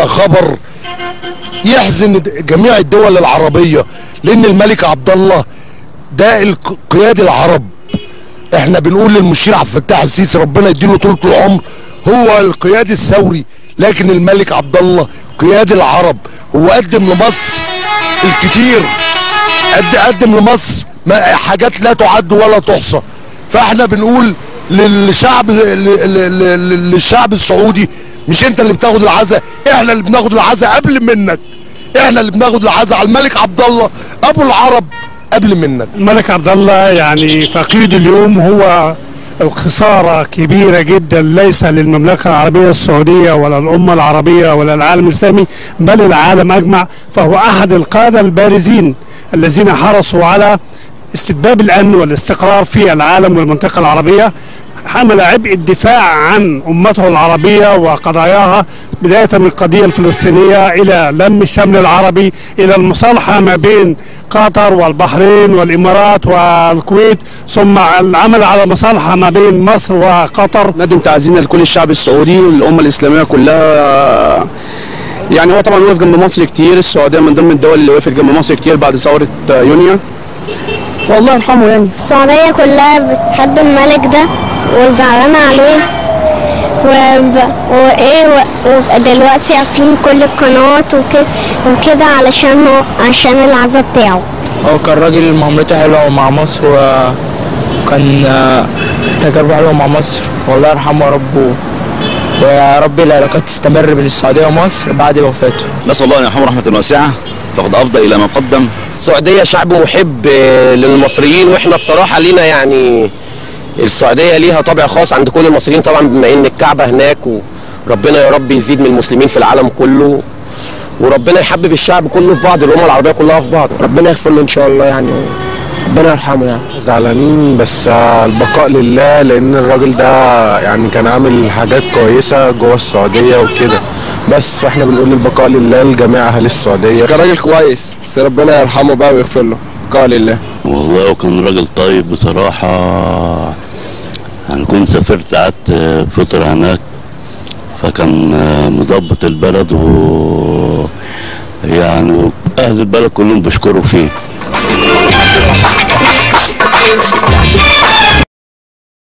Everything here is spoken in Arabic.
خبر يحزن جميع الدول العربيه، لان الملك عبد الله ده قيادي العرب. احنا بنقول للمشير عبد الفتاح السيسي ربنا يديله طولة العمر، هو القيادي الثوري، لكن الملك عبد الله قيادي العرب. هو قدم لمصر الكتير، قدم لمصر حاجات لا تعد ولا تحصى. فاحنا بنقول للشعب السعودي، مش انت اللي بتاخد العزاء، احنا اللي بناخد العزاء قبل منك، احنا اللي بناخد العزاء على الملك عبد الله ابو العرب قبل منك. الملك عبد الله يعني فقيد اليوم هو خسارة كبيرة جدا، ليس للمملكة العربية السعودية ولا الأمة العربية ولا العالم الإسلامي، بل العالم أجمع. فهو أحد القادة البارزين الذين حرصوا على استتباب الأمن والاستقرار في العالم والمنطقة العربية. حمل عبء الدفاع عن أمته العربية وقضاياها، بداية من القضية الفلسطينية إلى لم الشمل العربي، إلى المصالحة ما بين قطر والبحرين والإمارات والكويت، ثم العمل على مصالحة ما بين مصر وقطر. ندم تعزينا لكل الشعب السعودي والأمة الإسلامية كلها. يعني هو طبعا وقف جنب مصر كتير، السعودية من ضمن الدول اللي وقفت جنب مصر كتير بعد ثورة يونيو، والله يرحمه. يعني السعودية كلها بتحب الملك ده وزعلانة عليه، ودلوقتي قافلين كل القنوات وكده عشان العزاء بتاعه. هو كان راجل معاملته حلوة مع مصر، وكان تجربة حلوة مع مصر، والله يرحمه يا رب، ويا رب العلاقات تستمر بين السعودية ومصر بعد وفاته. نسأل الله أن يرحمه رحمة واسعة، فقد أفضى إلى ما قدم. السعودية شعب محب للمصريين، واحنا بصراحة لينا يعني السعودية ليها طابع خاص عند كل المصريين طبعا، بما ان الكعبة هناك، وربنا يا رب يزيد من المسلمين في العالم كله، وربنا يحبب الشعب كله في بعض، الأمة العربية كلها في بعض، ربنا يغفر له إن شاء الله يعني، ربنا يرحمه. يعني زعلانين بس البقاء لله، لأن الراجل ده يعني كان عامل حاجات كويسة جوه السعودية وكده، بس فاحنا بنقول البقاء لله لجميع أهل السعودية. كان راجل كويس، بس ربنا يرحمه بقى ويغفر له، البقاء لله. والله وكان راجل طيب بصراحة. أنا كنت سافرت قعدت فترة هناك، فكان مظبط البلد، يعني أهل البلد كلهم بيشكروا فيه.